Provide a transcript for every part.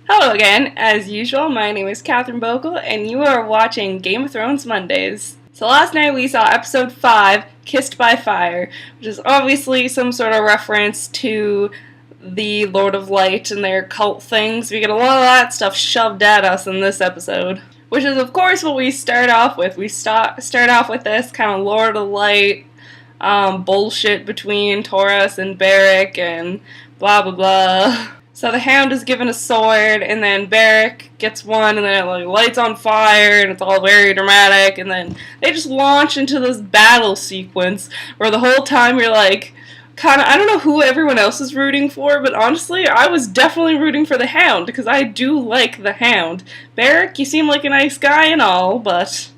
Hello again, as usual, my name is Catherine Bogle, and you are watching Game of Thrones Mondays. So last night we saw episode 5, Kissed by Fire, which is obviously some sort of reference to the Lord of Light and their cult things. We get a lot of that stuff shoved at us in this episode. Which is, of course, what we start off with. We start off with this kind of Lord of Light bullshit between Taurus and Beric and blah blah blah. So the Hound is given a sword, and then Beric gets one, and then it lights on fire, and it's all very dramatic, and then they just launch into this battle sequence where the whole time you're like, I don't know who everyone else is rooting for, but honestly, I was definitely rooting for the Hound, because I do like the Hound. Beric, you seem like a nice guy and all, but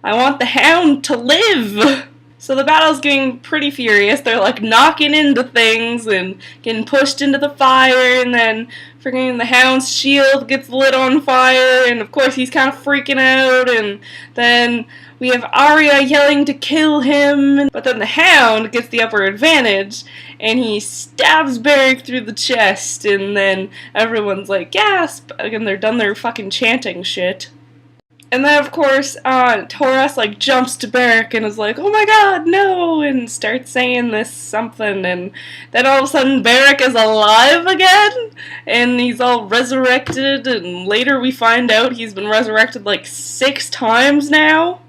I want the Hound to live! So the battle's getting pretty furious. They're knocking into things and getting pushed into the fire, and then freaking the Hound's shield gets lit on fire, and of course he's kind of freaking out, and then we have Arya yelling to kill him, but then the Hound gets the upper advantage, and he stabs Beric through the chest, and then everyone's like, gasp, and they're done their fucking chanting shit. And then, of course, Taurus, jumps to Beric and is like, oh my god, no, and starts saying this something, and then all of a sudden Beric is alive again, and he's all resurrected, and later we find out he's been resurrected 6 times now.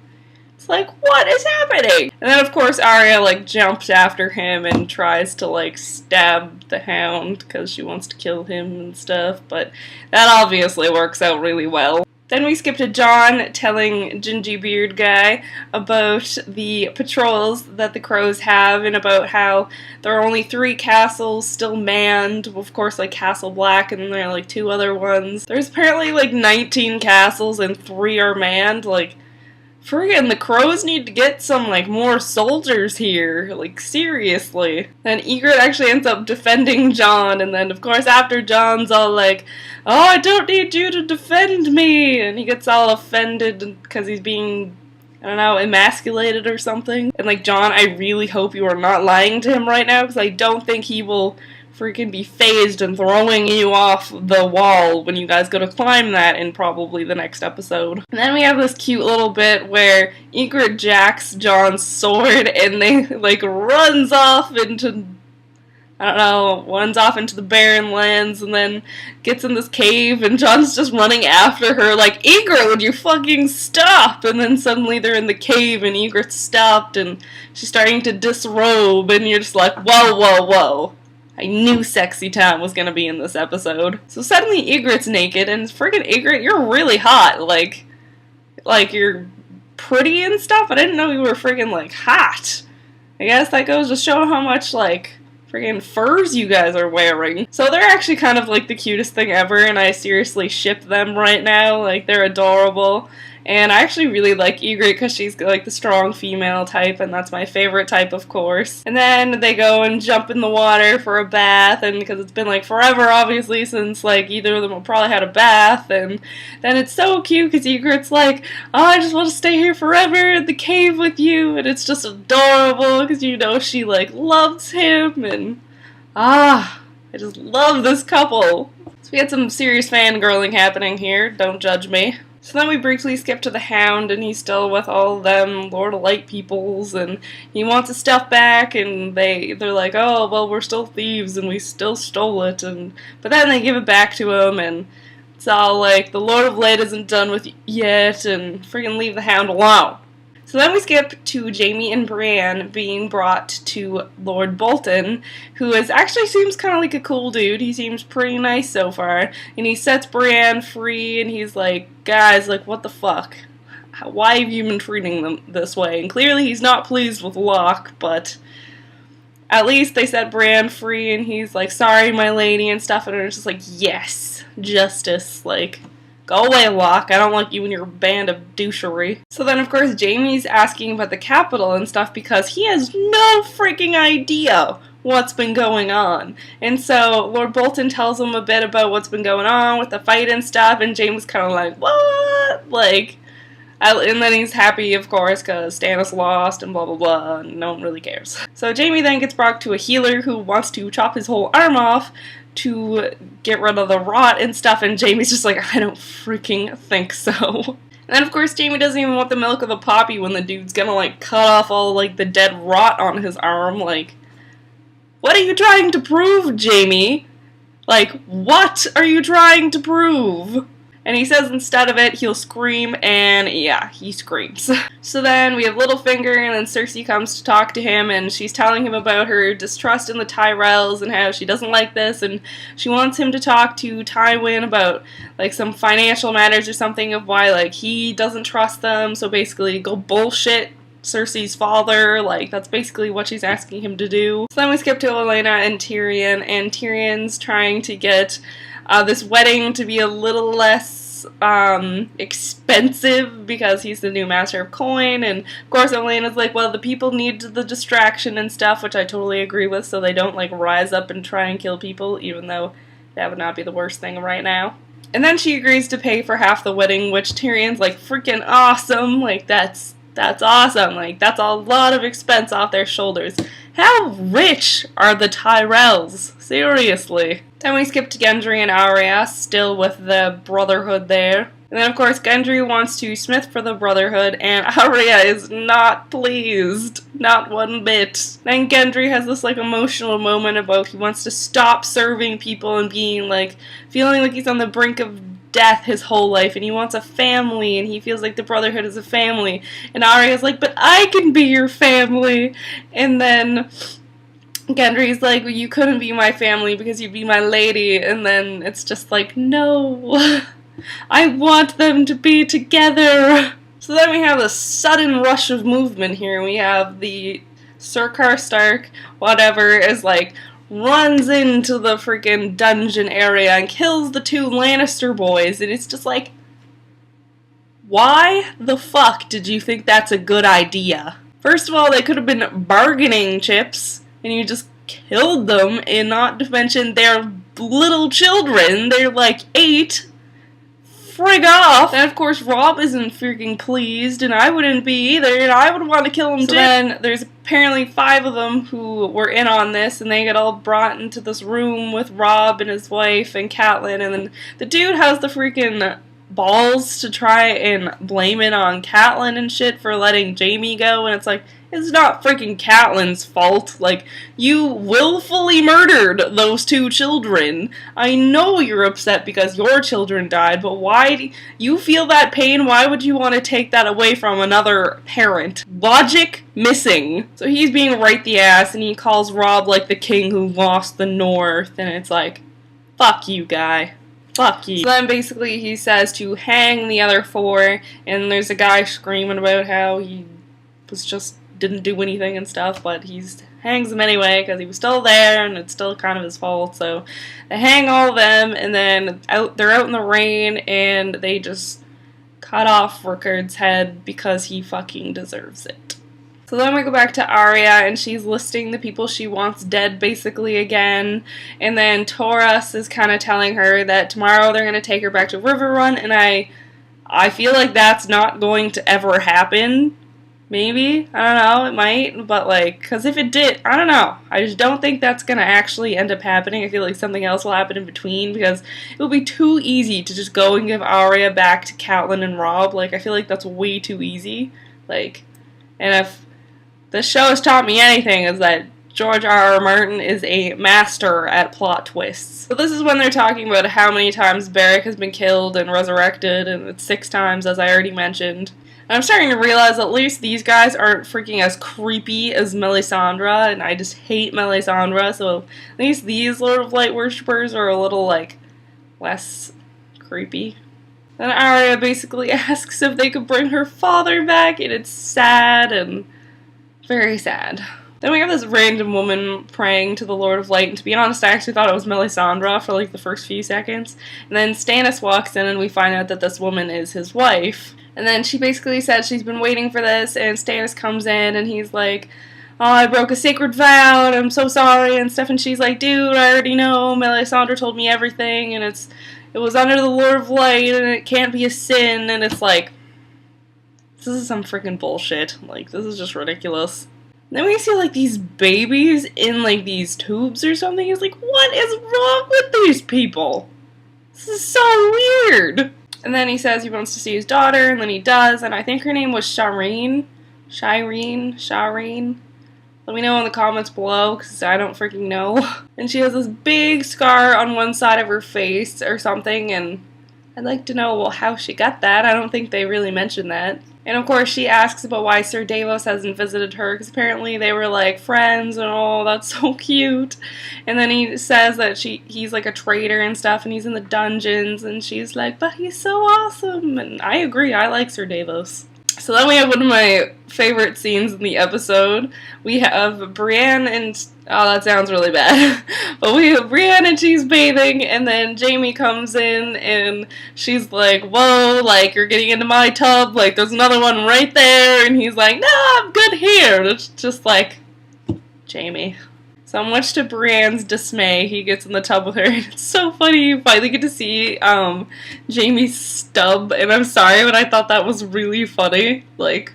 It's what is happening? And then, of course, Arya, jumps after him and tries to, stab the Hound, because she wants to kill him and stuff, but that obviously works out really well. Then we skip to Jon telling Gingy Beard Guy about the patrols that the Crows have and about how there are only 3 castles still manned, of course Castle Black, and then there are 2 other ones. There's apparently 19 castles and 3 are manned, friggin' the Crows need to get some, more soldiers here. Seriously. Then Ygritte actually ends up defending Jon, and then, of course, after Jon's all oh, I don't need you to defend me! And he gets all offended because he's being, I don't know, emasculated or something. And, Jon, I really hope you are not lying to him right now, because I don't think he will freaking be phased and throwing you off the wall when you guys go to climb that in probably the next episode. And then we have this cute little bit where Ygritte jacks Jon's sword and they runs off into, I don't know, runs off into the barren lands and then gets in this cave and Jon's just running after her Ygritte, would you fucking stop? And then suddenly they're in the cave and Ygritte stopped and she's starting to disrobe and you're just like, whoa, whoa, whoa. I knew Sexy Tom was gonna be in this episode. So suddenly Ygritte's naked, and friggin' Ygritte, you're really hot. You're pretty and stuff. I didn't know you were friggin' hot. I guess that goes to show how much friggin' furs you guys are wearing. So they're actually kind of the cutest thing ever, and I seriously ship them right now. They're adorable. And I actually really like Ygritte because she's the strong female type, and that's my favorite type, of course. And then they go and jump in the water for a bath, and because it's been forever, obviously, since either of them have probably had a bath, and then it's so cute because Ygritte's oh, I just want to stay here forever in the cave with you, and it's just adorable because she loves him, and I just love this couple. So we had some serious fangirling happening here, don't judge me. So then we briefly skip to the Hound, and he's still with all of them Lord of Light peoples, and he wants his stuff back, and they're oh, well, we're still thieves, and we still stole it, but then they give it back to him, and it's all the Lord of Light isn't done with yet, and friggin' leave the Hound alone. So then we skip to Jaime and Brienne being brought to Lord Bolton, who actually seems kind of like a cool dude. He seems pretty nice so far. And he sets Brienne free, and he's guys, what the fuck? Why have you been treating them this way? And clearly he's not pleased with Locke, but at least they set Brienne free, and he's sorry, my lady, and stuff. And it's just yes, justice, go away, Locke. I don't like you and your band of douchery. So then, of course, Jaime's asking about the capital and stuff because he has no freaking idea what's been going on. And so Lord Bolton tells him a bit about what's been going on with the fight and stuff, and Jaime's kind of what? And then he's happy, of course, because Stannis lost and blah blah blah, and no one really cares. So Jaime then gets brought to a healer who wants to chop his whole arm off to get rid of the rot and stuff, and Jaime's just like, I don't freaking think so. And then, of course, Jaime doesn't even want the milk of the poppy when the dude's gonna, like, cut off all, like, the dead rot on his arm. Like, what are you trying to prove, Jaime? Like, what are you trying to prove? And he says instead of it, he'll scream, and yeah, he screams. So then we have Littlefinger, and then Cersei comes to talk to him, and she's telling him about her distrust in the Tyrells and how she doesn't like this, and she wants him to talk to Tywin about, like, some financial matters or something of why, like, he doesn't trust them, so basically go bullshit Cersei's father, like, that's basically what she's asking him to do. So then we skip to Olenna and Tyrion's trying to get this wedding to be a little less expensive because he's the new master of coin, and of course Olenna's like, well, the people need the distraction and stuff, which I totally agree with, so they don't, like, rise up and try and kill people, even though that would not be the worst thing right now. And then she agrees to pay for half the wedding, which Tyrion's like, freaking awesome, like, that's awesome, like, that's a lot of expense off their shoulders. How rich are the Tyrells? Seriously. Then we skip to Gendry and Arya, still with the Brotherhood there. And then, of course, Gendry wants to smith for the Brotherhood, and Arya is not pleased. Not one bit. Then Gendry has this, like, emotional moment about he wants to stop serving people and being, like, feeling like he's on the brink of death his whole life, and he wants a family, and he feels like the Brotherhood is a family. And Arya's like, but I can be your family. And then Gendry's like, well, you couldn't be my family because you'd be my lady. And then it's just like, no, I want them to be together. So then we have a sudden rush of movement here. We have the Sir Karstark, whatever, is like, runs into the freaking dungeon area and kills the two Lannister boys, and it's just like, why the fuck did you think that's a good idea? First of all, they could have been bargaining chips, and you just killed them, and not to mention they're little children, they're like 8. Frig off! And of course Robb isn't freaking pleased, and I wouldn't be either, and I would want to kill him too. Then there's apparently 5 of them who were in on this, and they get all brought into this room with Robb and his wife and Catelyn, and then the dude has the freaking balls to try and blame it on Catelyn and shit for letting Jaime go, and it's like, it's not freaking Catelyn's fault. Like, you willfully murdered those 2 children. I know you're upset because your children died, but why do you feel that pain? Why would you want to take that away from another parent? Logic missing. So he's being right the ass, and he calls Robb, like, the king who lost the North, and it's like, fuck you, guy. Fuck you. So then basically he says to hang the other 4, and there's a guy screaming about how he was just didn't do anything and stuff, but he hangs them anyway because he was still there and it's still kind of his fault. So they hang all of them, and then they're out in the rain, and they just cut off Rickard's head because he fucking deserves it. So then we go back to Arya, and she's listing the people she wants dead basically again, and then Taurus is kind of telling her that tomorrow they're going to take her back to Riverrun, and I feel like that's not going to ever happen. Maybe. I don't know. It might. But, like, because if it did, I don't know. I just don't think that's going to actually end up happening. I feel like something else will happen in between, because it will be too easy to just go and give Arya back to Catelyn and Robb. Like, I feel like that's way too easy. Like, and if this show has taught me anything, is that George R. R. Martin is a master at plot twists. So this is when they're talking about how many times Beric has been killed and resurrected, and it's 6 times, as I already mentioned. And I'm starting to realize at least these guys aren't freaking as creepy as Melisandre, and I just hate Melisandre, so at least these Lord of Light worshippers are a little, like, less creepy. Then Arya basically asks if they could bring her father back, and it's sad and very sad. Then we have this random woman praying to the Lord of Light, and to be honest, I actually thought it was Melisandre for, like, the first few seconds. And then Stannis walks in, and we find out that this woman is his wife. And then she basically said she's been waiting for this, and Stannis comes in, and he's like, oh, I broke a sacred vow, and I'm so sorry, and stuff, and she's like, dude, I already know, Melisandre told me everything, and it was under the Lord of Light, and it can't be a sin, and it's like, this is some freaking bullshit. Like, this is just ridiculous. Then we see, like, these babies in, like, these tubes or something. He's like, what is wrong with these people? This is so weird. And then he says he wants to see his daughter, and then he does, and I think her name was Shireen. Let me know in the comments below, because I don't freaking know. And she has this big scar on one side of her face or something, and I'd like to know, well, how she got that. I don't think they really mentioned that. And of course she asks about why Sir Davos hasn't visited her, because apparently they were like friends and oh, that's so cute. And then he says that he's like a traitor and stuff, and he's in the dungeons, and she's like, but he's so awesome. And I agree, I like Sir Davos. So then we have one of my favorite scenes in the episode. We have Brienne and... oh, that sounds really bad. But we have Brienne and she's bathing, and then Jaime comes in and she's like, whoa, like, you're getting into my tub, like, there's another one right there. And he's like, no, I'm good here. And it's just like, Jaime. So much to Brienne's dismay, he gets in the tub with her, and it's so funny. You finally get to see Jaime's stub, and I'm sorry, but I thought that was really funny. Like,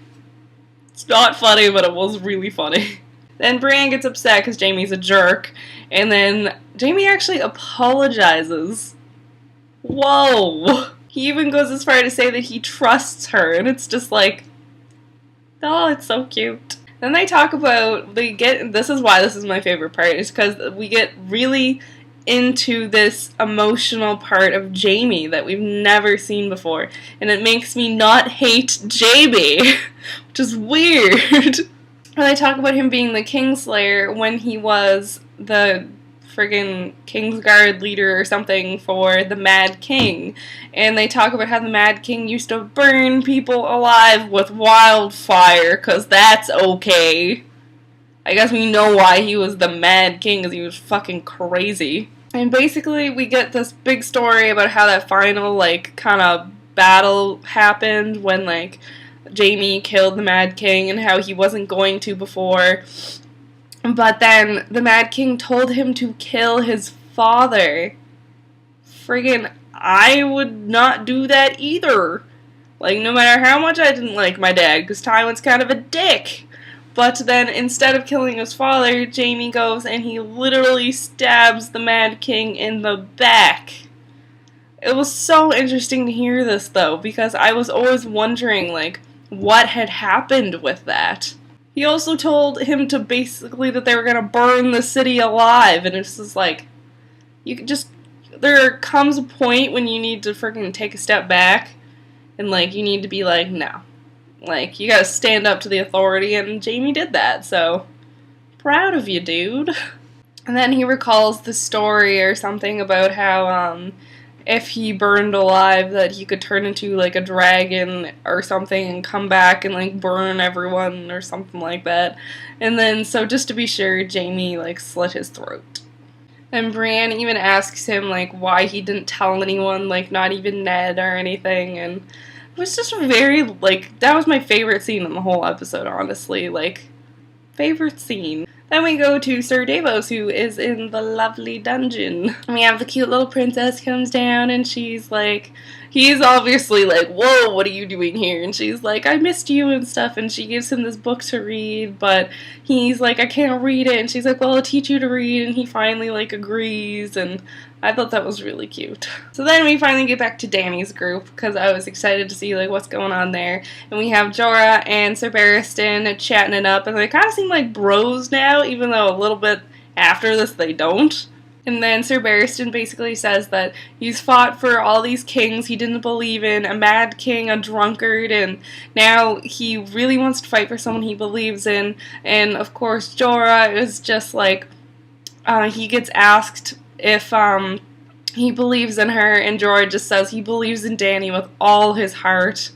it's not funny, but it was really funny. Then Brienne gets upset because Jaime's a jerk, and then Jaime actually apologizes. Whoa! He even goes as far to say that he trusts her, and it's just like, oh, it's so cute. Then they talk about, this is why this is my favorite part, is because we get really into this emotional part of Jaime that we've never seen before, and it makes me not hate Jaime, which is weird. And they talk about him being the Kingslayer when he was the friggin' Kingsguard leader or something for the Mad King. And they talk about how the Mad King used to burn people alive with wildfire, because that's okay. I guess we know why he was the Mad King, because he was fucking crazy. And basically we get this big story about how that final, like, kind of battle happened when, like, Jaime killed the Mad King and how he wasn't going to before. But then the Mad King told him to kill his father. Friggin', I would not do that either. Like, no matter how much I didn't like my dad, because Tywin's kind of a dick. But then, instead of killing his father, Jaime goes and he literally stabs the Mad King in the back. It was so interesting to hear this, though, because I was always wondering, like, what had happened with that. He also told him to basically that they were gonna burn the city alive, and it's just like, you could just, there comes a point when you need to freaking take a step back, and like, you need to be like, no. Like, you gotta stand up to the authority, and Jaime did that, so, proud of you, dude. And then he recalls the story or something about how, if he burned alive, that he could turn into, like, a dragon or something and come back and, like, burn everyone or something like that. And then, so just to be sure, Jaime, like, slit his throat. And Brienne even asks him, like, why he didn't tell anyone, like, not even Ned or anything, and it was just very, like, that was my favorite scene in the whole episode, honestly, like, favorite scene. Then we go to Sir Davos, who is in the lovely dungeon. And we have the cute little princess comes down, and she's like, he's obviously like, whoa, what are you doing here? And she's like, I missed you and stuff, and she gives him this book to read, but he's like, I can't read it, and she's like, well, I'll teach you to read, and he finally, like, agrees, and I thought that was really cute. So then we finally get back to Dany's group, because I was excited to see, like, what's going on there. And we have Jorah and Sir Barristan chatting it up, and they kind of seem like bros now, even though a little bit after this they don't. And then Sir Barristan basically says that he's fought for all these kings he didn't believe in, a mad king, a drunkard, and now he really wants to fight for someone he believes in. And of course Jorah is just like, he gets asked if he believes in her, and Jorah just says he believes in Dany with all his heart.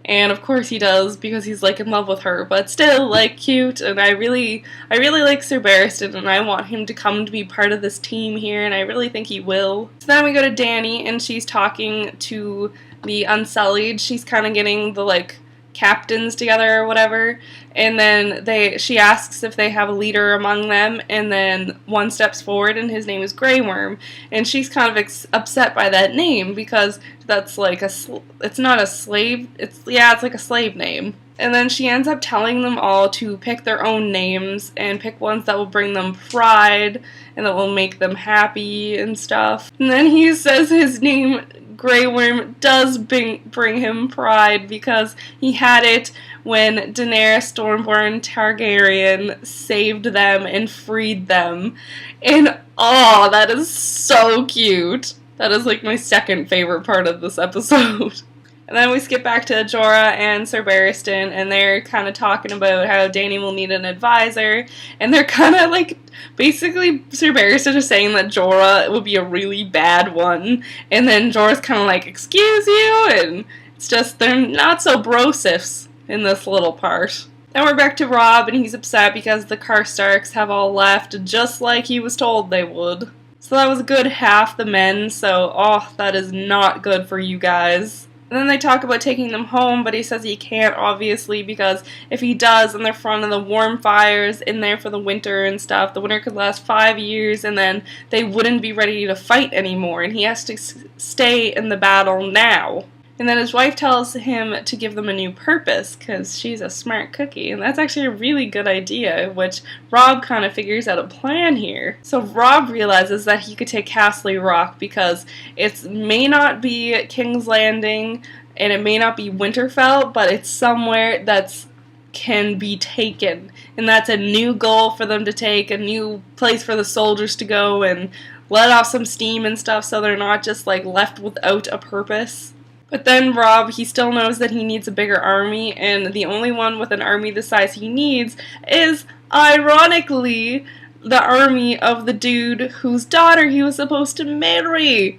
And of course he does, because he's like in love with her, but still like cute, and I really like Sir Barristan, and I want him to come to be part of this team here, and I really think he will. So then we go to Dany, and she's talking to the Unsullied. She's kind of getting the like captains together or whatever, and then she asks if they have a leader among them, and then one steps forward, and his name is Grey Worm, and she's kind of upset by that name, because that's like it's not a slave, it's like a slave name. And then she ends up telling them all to pick their own names and pick ones that will bring them pride and that will make them happy and stuff. And then he says his name, Grey Worm, does bring him pride because he had it when Daenerys Stormborn Targaryen saved them and freed them. And oh, that is so cute. That is like my second favorite part of this episode. And then we skip back to Jorah and Ser Barristan, and they're kind of talking about how Dany will need an advisor, and they're kind of like, basically Ser Barristan is saying that Jorah would be a really bad one, and then Jorah's kind of like, excuse you, and it's just, they're not so brosifs in this little part. Then we're back to Robb, and he's upset because the Karstarks have all left, just like he was told they would. So that was a good half the men, so, oh, that is not good for you guys. And then they talk about taking them home, but he says he can't, obviously, because if he does, and they're front of the warm fires in there for the winter and stuff, the winter could last 5 years, and then they wouldn't be ready to fight anymore, and he has to stay in the battle now. And then his wife tells him to give them a new purpose, because she's a smart cookie, and that's actually a really good idea, which Robb kind of figures out a plan here. So Robb realizes that he could take Castle Rock, because it may not be King's Landing, and it may not be Winterfell, but it's somewhere that's can be taken, and that's a new goal for them to take, a new place for the soldiers to go and let off some steam and stuff, so they're not just like left without a purpose. But then Robb, he still knows that he needs a bigger army, and the only one with an army the size he needs is, ironically, the army of the dude whose daughter he was supposed to marry.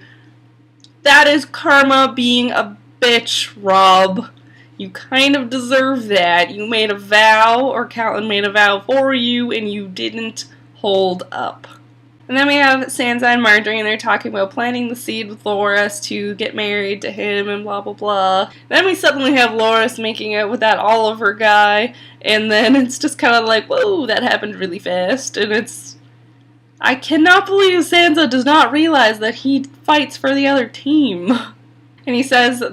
That is karma being a bitch, Robb. You kind of deserve that. You made a vow, or Catelyn made a vow for you, and you didn't hold up. And then we have Sansa and Marjorie, and they're talking about planting the seed with Loras to get married to him and blah blah blah. Then we suddenly have Loras making out with that Oliver guy, and then it's just kind of like, whoa, that happened really fast. And it's, I cannot believe Sansa does not realize that he fights for the other team. And he says,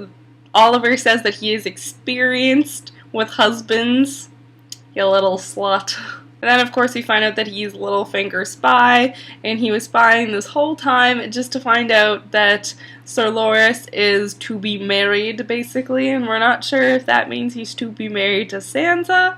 Oliver says that he is experienced with husbands. You little slut. And then, of course, we find out that he's Littlefinger's spy, and he was spying this whole time just to find out that Sir Loras is to be married, basically, and we're not sure if that means he's to be married to Sansa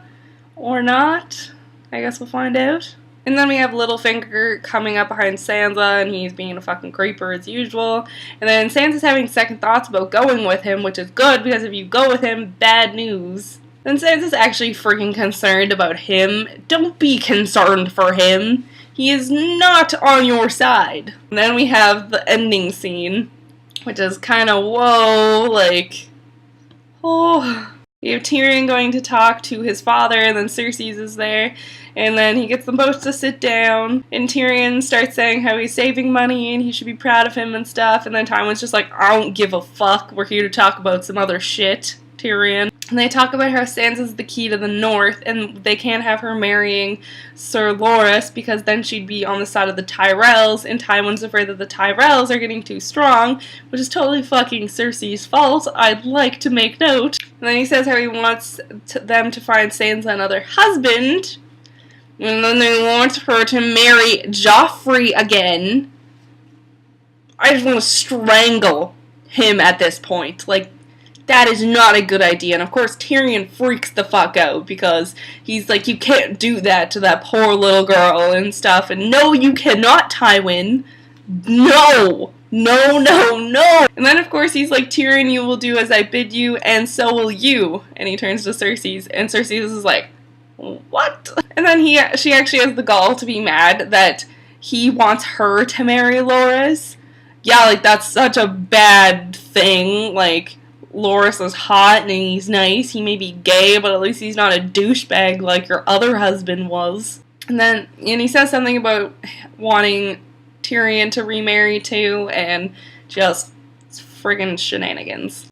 or not. I guess we'll find out. And then we have Littlefinger coming up behind Sansa, and he's being a fucking creeper as usual. And then Sansa's having second thoughts about going with him, which is good, because if you go with him, bad news. Then Sansa's actually freaking concerned about him. Don't be concerned for him. He is not on your side. And then we have the ending scene, which is kind of, whoa, like, oh. You have Tyrion going to talk to his father, and then Cersei's is there, and then he gets them both to sit down, and Tyrion starts saying how he's saving money, and he should be proud of him and stuff, and then Tywin's just like, I don't give a fuck, we're here to talk about some other shit, Tyrion. And they talk about how Sansa's the key to the north, and they can't have her marrying Sir Loras because then she'd be on the side of the Tyrells, and Tywin's afraid that the Tyrells are getting too strong, which is totally fucking Cersei's fault, I'd like to make note. And then he says how he wants them to find Sansa another husband, and then they want her to marry Joffrey again. I just want to strangle him at this point, like, that is not a good idea, and of course Tyrion freaks the fuck out, because he's like, you can't do that to that poor little girl and stuff, and no, you cannot, Tywin. No! No, no, no! And then of course he's like, Tyrion, you will do as I bid you, and so will you. And he turns to Cersei's, and Cersei's is like, what? And then she actually has the gall to be mad that he wants her to marry Loras. Yeah, like, that's such a bad thing, like, Loras is hot and he's nice. He may be gay, but at least he's not a douchebag like your other husband was. And he says something about wanting Tyrion to remarry too, and just friggin' shenanigans.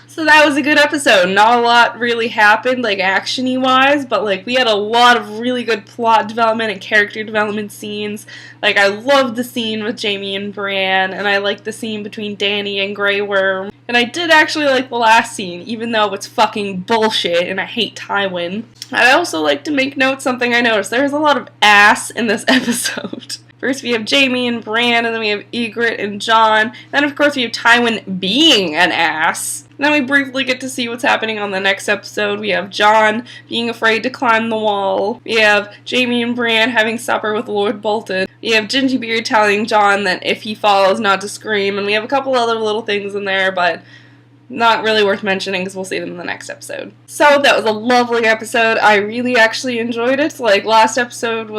So that was a good episode. Not a lot really happened, like, action-y wise, but, like, we had a lot of really good plot development and character development scenes. Like, I loved the scene with Jaime and Brienne, and I liked the scene between Dany and Grey Worm. And I did actually like the last scene, even though it's fucking bullshit and I hate Tywin. I'd also like to make note something I noticed. There's a lot of ass in this episode. First we have Jaime and Bran, and then we have Ygritte and Jon. Then of course we have Tywin being an ass. And then we briefly get to see what's happening on the next episode. We have Jon being afraid to climb the wall. We have Jaime and Bran having supper with Lord Bolton. We have Gingerbeard telling Jon that if he falls not to scream. And we have a couple other little things in there, but not really worth mentioning because we'll see them in the next episode. So that was a lovely episode. I really actually enjoyed it. Like, last episode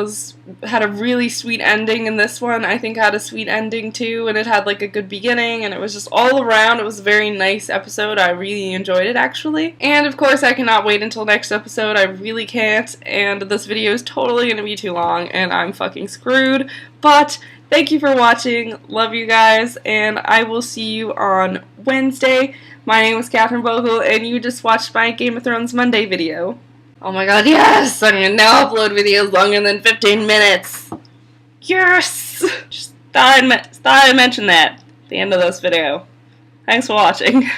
had a really sweet ending, and this one I think had a sweet ending too, and it had like a good beginning, and it was just all around, it was a very nice episode. I really enjoyed it actually. And of course I cannot wait until next episode. I really can't, and this video is totally gonna be too long and I'm fucking screwed. But thank you for watching, love you guys, and I will see you on Wednesday. My name is Catherine Bogle, and you just watched my Game of Thrones Monday video. Oh my god, yes! I'm gonna now upload videos longer than 15 minutes! Yes! Just thought I'd mention that at the end of this video. Thanks for watching.